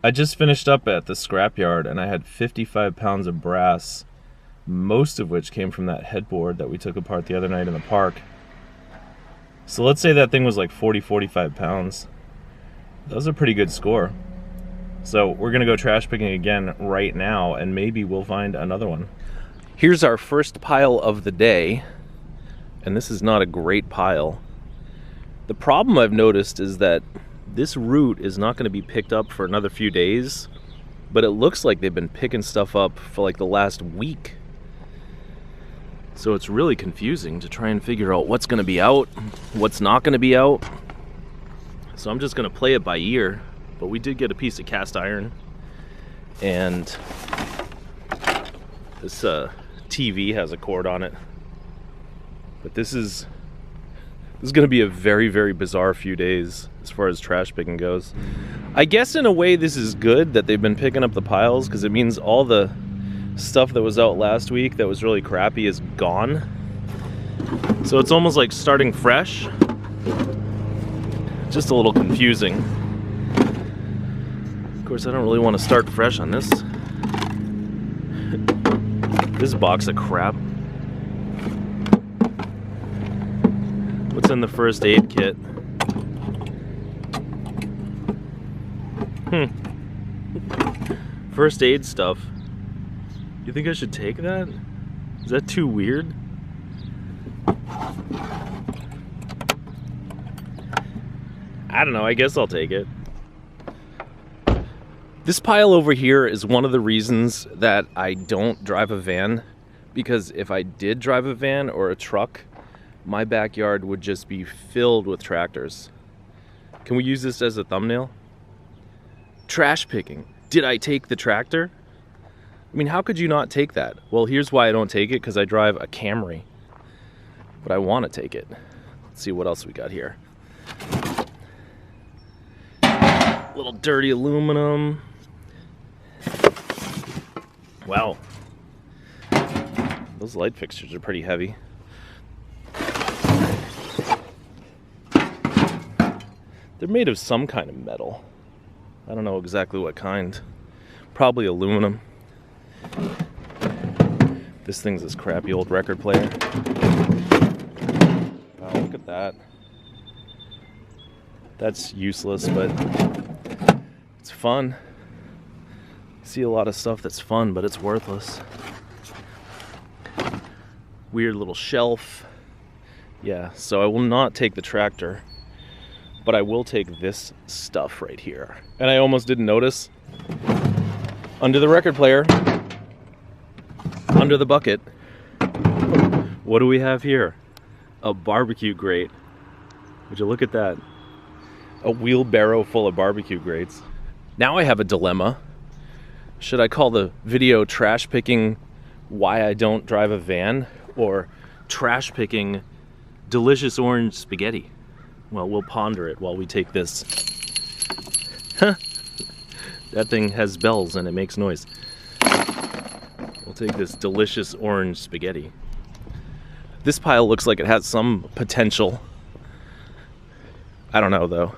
I just finished up at the scrapyard and I had 55 pounds of brass, most of which came from that headboard that we took apart the other night in the park. So let's say that thing was like 45 pounds. That was a pretty good score. So we're gonna go trash picking again right now and maybe we'll find another one. Here's our first pile of the day, and this is not a great pile. The problem I've noticed is that this root is not going to be picked up for another few days, but it looks like they've been picking stuff up for like the last week. So it's really confusing to try and figure out what's going to be out, what's not going to be out. So I'm just going to play it by ear, but we did get a piece of cast iron, and this TV has a cord on it. But this is going to be a very, very bizarre few days as far as trash picking goes. I guess in a way this is good that they've been picking up the piles, because it means all the stuff that was out last week that was really crappy is gone. So it's almost like starting fresh. Just a little confusing. Of course, I don't really want to start fresh on this. This box of crap. What's in the first aid kit? First aid stuff. You think I should take that? Is that too weird? I don't know, I guess I'll take it. This pile over here is one of the reasons that I don't drive a van, because if I did drive a van or a truck, my backyard would just be filled with tractors. Can we use this as a thumbnail? Trash picking. Did I take the tractor? I mean, how could you not take that? Well, here's why I don't take it, because I drive a Camry. But I want to take it. Let's see what else we got here. Little dirty aluminum. Wow. Those light fixtures are pretty heavy. They're made of some kind of metal. I don't know exactly what kind. Probably aluminum. This thing's this crappy old record player. Wow, look at that. That's useless, but it's fun. See a lot of stuff that's fun, but it's worthless. Weird little shelf. Yeah, so I will not take the tractor, but I will take this stuff right here. And I almost didn't notice. Under the record player, under the bucket, what do we have here? A barbecue grate. Would you look at that? A wheelbarrow full of barbecue grates. Now I have a dilemma. Should I call the video trash picking why I don't drive a van, or trash picking delicious orange spaghetti? Well, we'll ponder it while we take this. That thing has bells and it makes noise. We'll take this delicious orange spaghetti. This pile looks like it has some potential. I don't know though.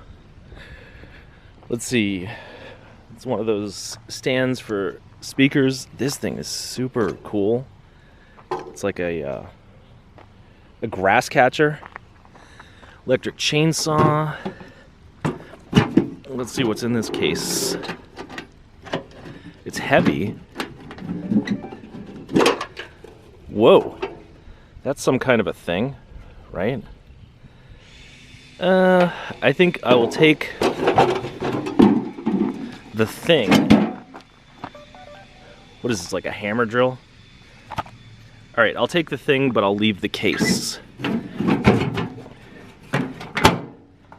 Let's see. It's one of those stands for speakers. This thing is super cool. It's like a grass catcher. Electric chainsaw. Let's see what's in this case. It's heavy. Whoa. That's some kind of a thing, right? I think I will take the thing. What is this, like a hammer drill? Alright, I'll take the thing, but I'll leave the case.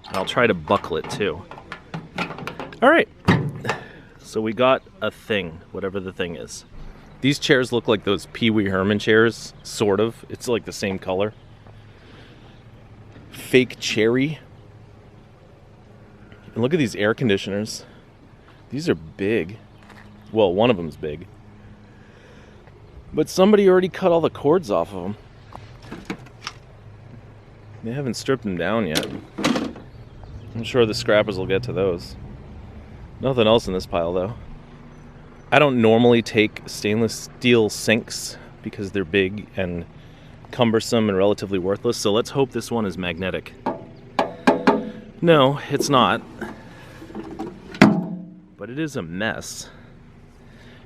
I'll try to buckle it too. Alright, so we got a thing, whatever the thing is. These chairs look like those Pee Wee Herman chairs, sort of. It's like the same color. Fake cherry. And look at these air conditioners. These are big. Well, one of them's big. But somebody already cut all the cords off of them. They haven't stripped them down yet. I'm sure the scrappers will get to those. Nothing else in this pile though. I don't normally take stainless steel sinks because they're big and cumbersome and relatively worthless, so let's hope this one is magnetic. No, it's not. But it is a mess.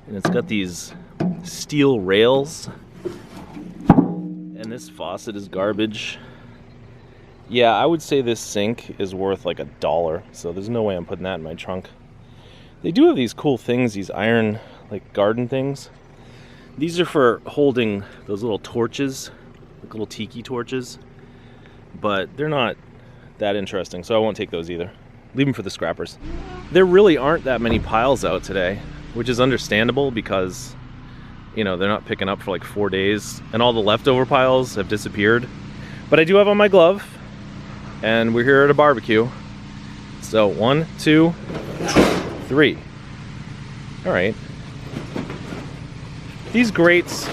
And it's got these steel rails. And this faucet is garbage. Yeah, I would say this sink is worth like $1, so there's no way I'm putting that in my trunk. They do have these cool things, these iron, like garden things. These are for holding those little torches, like little tiki torches, but they're not that interesting, so I won't take those either. Leave them for the scrappers. There really aren't that many piles out today, which is understandable because, you know, they're not picking up for like 4 days, and all the leftover piles have disappeared. But I do have on my glove, and we're here at a barbecue. So 1, 2, 3. All right. These grates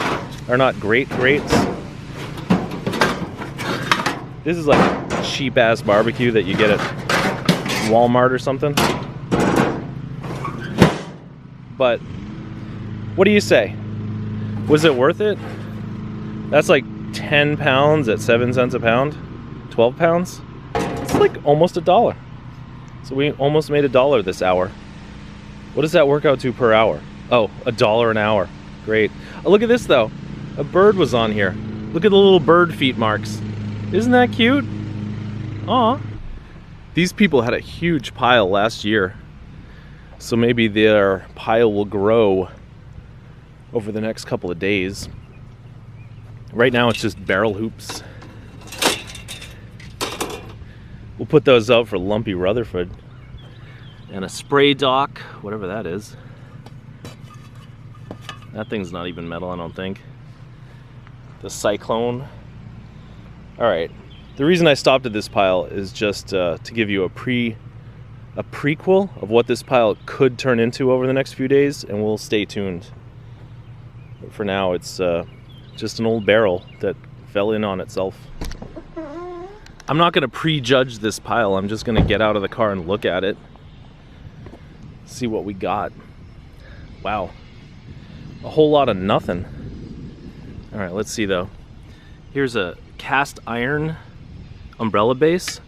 are not great grates. This is like a cheap ass barbecue that you get at Walmart or something. But what do you say? Was it worth it? That's like 10 pounds at 7 cents a pound. 12 pounds? It's like almost $1. So we almost made $1 this hour. What does that work out to per hour? Oh, $1 an hour. Great. Oh, look at this though. A bird was on here. Look at the little bird feet marks. Isn't that cute? Aw. These people had a huge pile last year, so maybe their pile will grow over the next couple of days. Right now it's just barrel hoops. We'll put those out for Lumpy Rutherford. And a spray dock, whatever that is. That thing's not even metal, I don't think. The Cyclone. Alright, the reason I stopped at this pile is just to give you a prequel of what this pile could turn into over the next few days, and we'll stay tuned. But for now, it's just an old barrel that fell in on itself. I'm not going to prejudge this pile, I'm just going to get out of the car and look at it. See what we got. Wow. A whole lot of nothing. Alright, let's see though. Here's a cast iron umbrella base.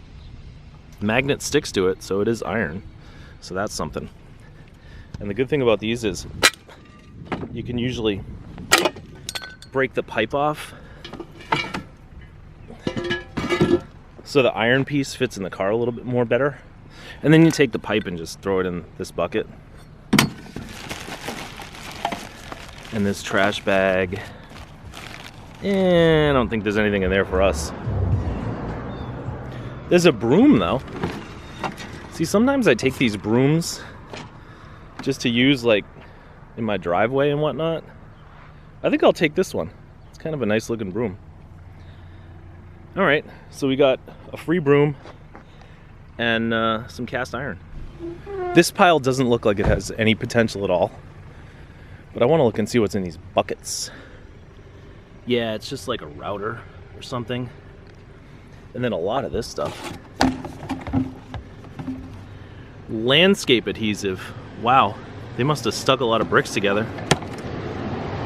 Magnet sticks to it, so it is iron. So that's something. And the good thing about these is you can usually break the pipe off so the iron piece fits in the car a little bit more better. And then you take the pipe and just throw it in this bucket. And this trash bag. I don't think there's anything in there for us. There's a broom though. See, sometimes I take these brooms just to use like in my driveway and whatnot. I think I'll take this one. It's kind of a nice looking broom. All right, so we got a free broom and some cast iron. This pile doesn't look like it has any potential at all, but I want to look and see what's in these buckets. Yeah, it's just like a router or something. And then a lot of this stuff. Landscape adhesive. Wow, they must have stuck a lot of bricks together.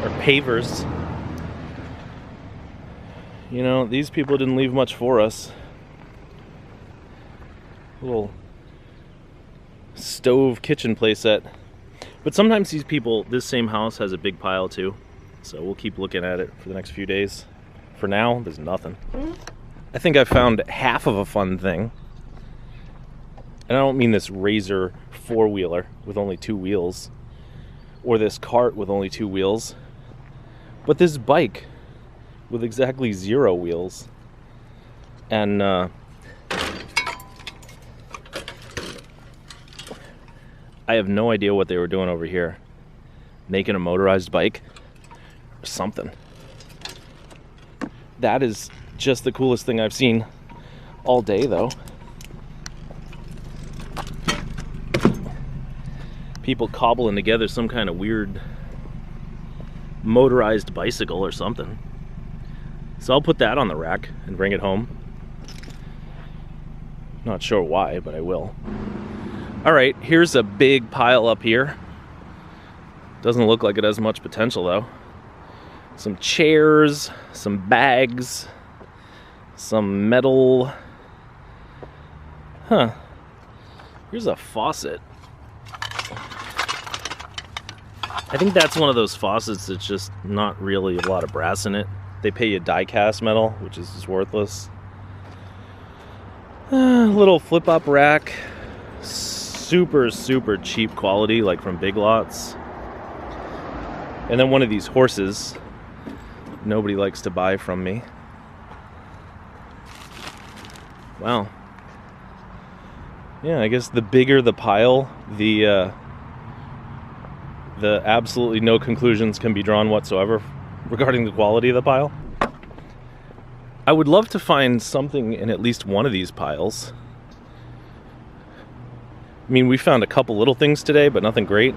Or pavers. You know, these people didn't leave much for us. Little stove kitchen playset. But sometimes these people, this same house has a big pile too. So we'll keep looking at it for the next few days. For now, there's nothing. I think I found half of a fun thing. And I don't mean this Razor four-wheeler with only 2 wheels. Or this cart with only 2 wheels. But this bike with exactly 0 wheels. And I have no idea what they were doing over here. Making a motorized bike or something. That is just the coolest thing I've seen all day though. People cobbling together some kind of weird motorized bicycle or something. So I'll put that on the rack and bring it home. Not sure why, but I will. All right, here's a big pile up here. Doesn't look like it has much potential though. Some chairs, some bags, some metal. Huh. Here's a faucet. I think that's one of those faucets that's just not really a lot of brass in it. They pay you die-cast metal, which is just worthless. Little flip-up rack. Super, super cheap quality, like from Big Lots. And then one of these horses nobody likes to buy from me. Wow. Yeah, I guess the bigger the pile, the absolutely no conclusions can be drawn whatsoever regarding the quality of the pile. I would love to find something in at least one of these piles. I mean, we found a couple little things today, but nothing great.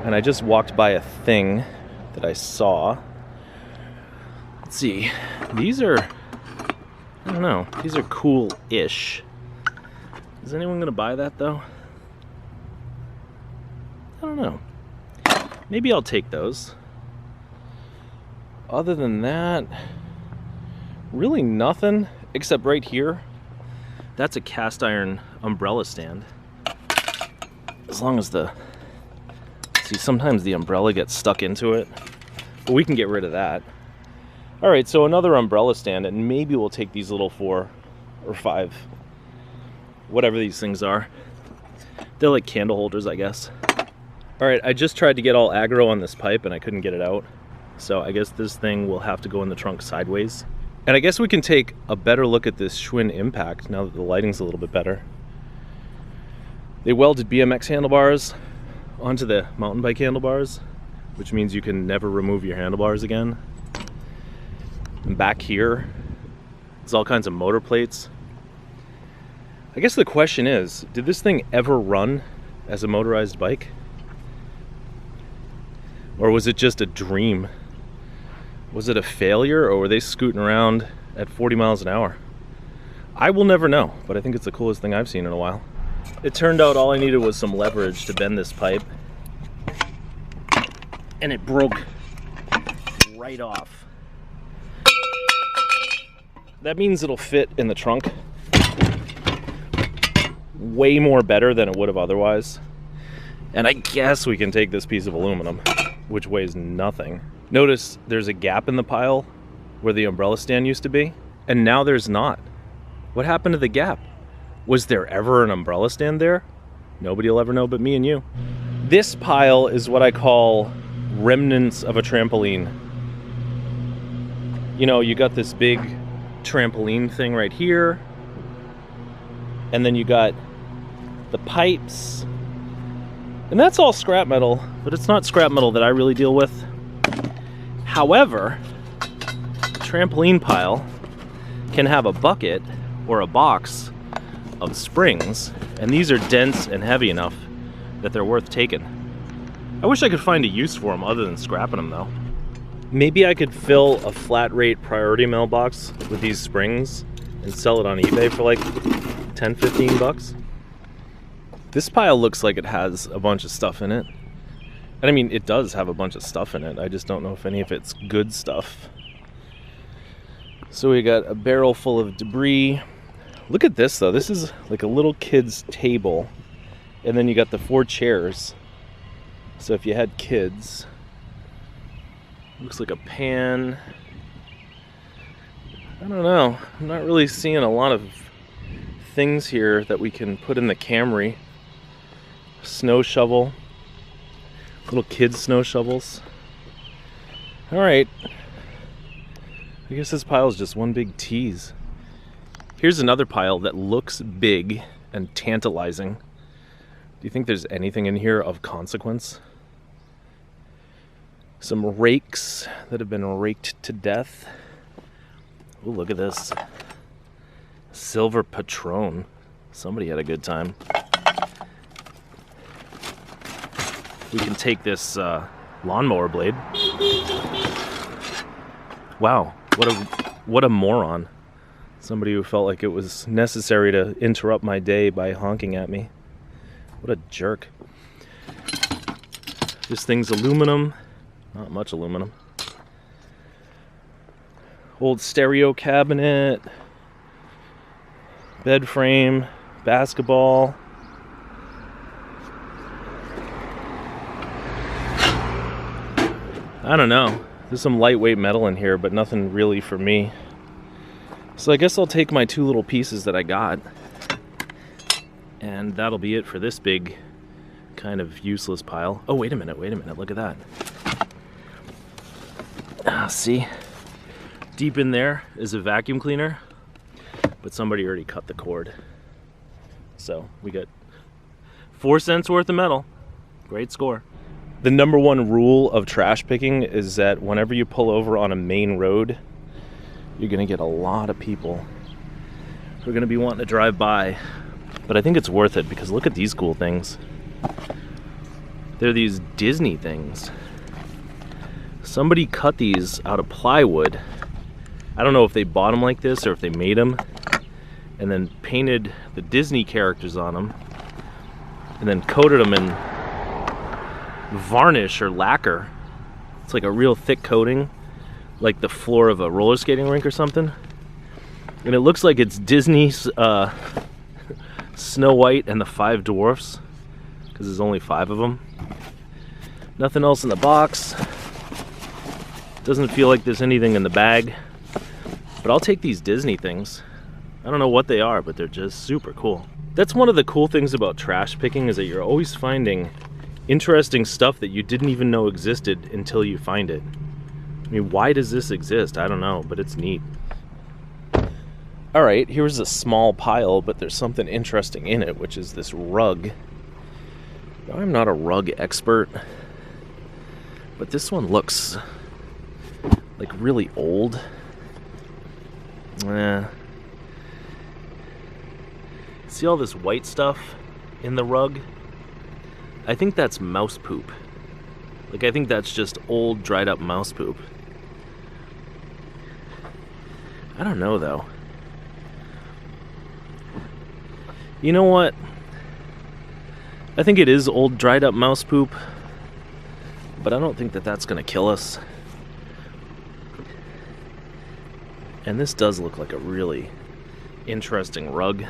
And I just walked by a thing that I saw. Let's see. These are, I don't know, these are cool-ish. Is anyone gonna buy that though? I don't know. Maybe I'll take those. Other than that, really nothing except right here. That's a cast iron umbrella stand. As long as see, sometimes the umbrella gets stuck into it, but we can get rid of that. All right, so another umbrella stand, and maybe we'll take these little 4 or 5, whatever these things are. They're like candle holders, I guess. All right, I just tried to get all aggro on this pipe and I couldn't get it out. So I guess this thing will have to go in the trunk sideways. And I guess we can take a better look at this Schwinn Impact now that the lighting's a little bit better. They welded BMX handlebars onto the mountain bike handlebars, which means you can never remove your handlebars again. And back here, there's all kinds of motor plates. I guess the question is, did this thing ever run as a motorized bike? Or was it just a dream? Was it a failure, or were they scooting around at 40 miles an hour? I will never know, but I think it's the coolest thing I've seen in a while. It turned out all I needed was some leverage to bend this pipe, and it broke right off. That means it'll fit in the trunk way more better than it would have otherwise. And I guess we can take this piece of aluminum, which weighs nothing. Notice there's a gap in the pile where the umbrella stand used to be, and now there's not. What happened to the gap? Was there ever an umbrella stand there? Nobody will ever know but me and you. This pile is what I call remnants of a trampoline. You know, you got this big trampoline thing right here, and then you got the pipes, and that's all scrap metal, but it's not scrap metal that I really deal with. However, a trampoline pile can have a bucket or a box of springs, and these are dense and heavy enough that they're worth taking. I wish I could find a use for them other than scrapping them though. Maybe I could fill a flat rate priority mailbox with these springs and sell it on eBay for like 10, 15 bucks. This pile looks like it has a bunch of stuff in it. And I mean, it does have a bunch of stuff in it. I just don't know if any of it's good stuff. So we got a barrel full of debris. Look at this though. This is like a little kid's table. And then you got the 4 chairs. So if you had kids, looks like a pan. I don't know. I'm not really seeing a lot of things here that we can put in the Camry. Snow shovel. Little kids' snow shovels. All right. I guess this pile is just one big tease. Here's another pile that looks big and tantalizing. Do you think there's anything in here of consequence? Some rakes that have been raked to death. Oh, look at this. Silver Patron. Somebody had a good time. We can take this lawnmower blade. Wow, what a moron. Somebody who felt like it was necessary to interrupt my day by honking at me. What a jerk. This thing's aluminum. Not much aluminum. Old stereo cabinet. Bed frame. Basketball. I don't know. There's some lightweight metal in here, but nothing really for me. So I guess I'll take my 2 little pieces that I got. And that'll be it for this big kind of useless pile. Oh, wait a minute, look at that. See? Deep in there is a vacuum cleaner, but somebody already cut the cord. So we got 4 cents worth of metal. Great score. The number 1 rule of trash picking is that whenever you pull over on a main road, you're gonna get a lot of people who are gonna be wanting to drive by. But I think it's worth it because look at these cool things. They're these Disney things. Somebody cut these out of plywood. I don't know if they bought them like this or if they made them and then painted the Disney characters on them and then coated them in varnish or lacquer. It's like a real thick coating, like the floor of a roller skating rink or something. And it looks like it's Disney's Snow White and the 5 Dwarfs, because there's only 5 of them. Nothing else in the box. Doesn't feel like there's anything in the bag. But I'll take these Disney things. I don't know what they are, but they're just super cool. That's one of the cool things about trash picking, is that you're always finding interesting stuff that you didn't even know existed until you find it. I mean, why does this exist? I don't know, but it's neat. Alright, here's a small pile, but there's something interesting in it, which is this rug. Now, I'm not a rug expert, but this one looks like really old. See all this white stuff in the rug? I think that's mouse poop. Like, I think that's just old, dried up mouse poop. I don't know, though. You know what? I think it is old, dried up mouse poop, but I don't think that that's gonna kill us. And this does look like a really interesting rug.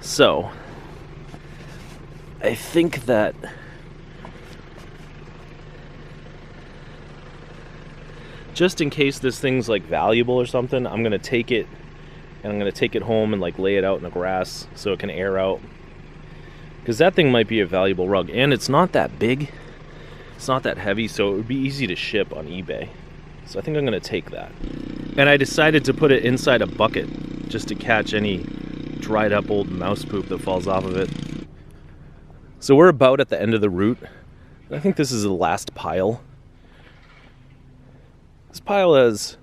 So, I think that just in case this thing's like valuable or something, I'm gonna take it and I'm gonna take it home and like lay it out in the grass so it can air out, because that thing might be a valuable rug, and it's not that big, it's not that heavy, so it would be easy to ship on eBay. So I think I'm gonna take that. And I decided to put it inside a bucket just to catch any dried up old mouse poop that falls off of it. So we're about at the end of the route. I think this is the last pile. This pile has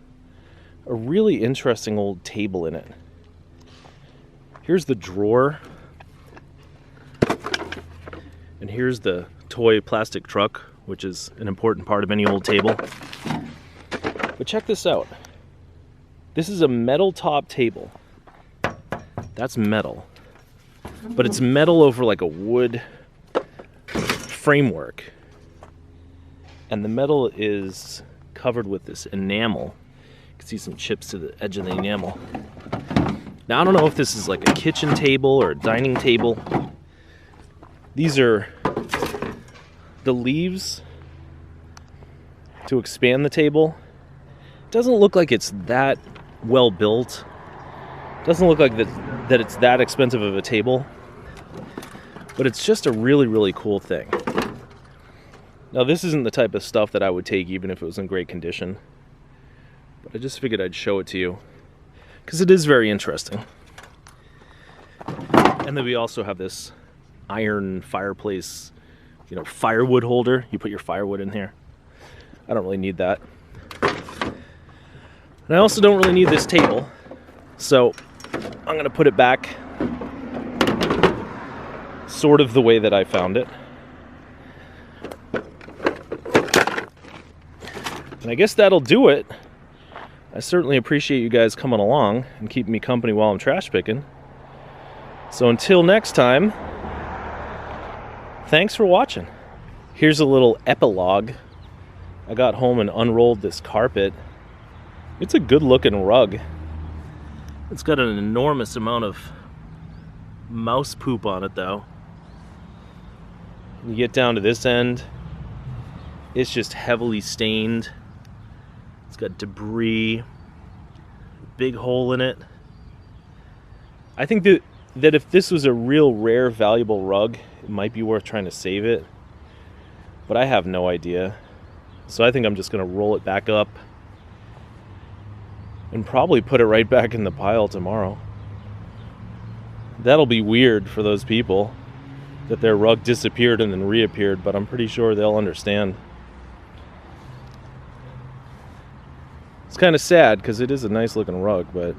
a really interesting old table in it. Here's the drawer. And here's the toy plastic truck, which is an important part of any old table. But check this out. This is a metal top table. That's metal. But it's metal over like a wood framework. And the metal is covered with this enamel. You can see some chips to the edge of the enamel. Now, I don't know if this is like a kitchen table or a dining table. These are the leaves to expand the table. It doesn't look like it's that well built. It doesn't look like that it's that expensive of a table. But it's just a really, really cool thing. Now, this isn't the type of stuff that I would take even if it was in great condition. But I just figured I'd show it to you, because it is very interesting. And then we also have this iron fireplace, you know, firewood holder. You put your firewood in here. I don't really need that. And I also don't really need this table. So I'm gonna put it back sort of the way that I found it. And I guess that'll do it. I certainly appreciate you guys coming along and keeping me company while I'm trash picking. So until next time, thanks for watching. Here's a little epilogue. I got home and unrolled this carpet. It's a good looking rug. It's got an enormous amount of mouse poop on it though. You get down to this end, it's just heavily stained. It's got debris, big hole in it. I think that if this was a real rare, valuable rug, it might be worth trying to save it. But I have no idea. So I think I'm just gonna roll it back up and probably put it right back in the pile tomorrow. That'll be weird for those people that their rug disappeared and then reappeared, but I'm pretty sure they'll understand. It's kind of sad because it is a nice looking rug, but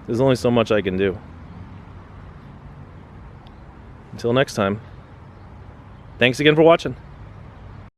there's only so much I can do. Until next time, thanks again for watching.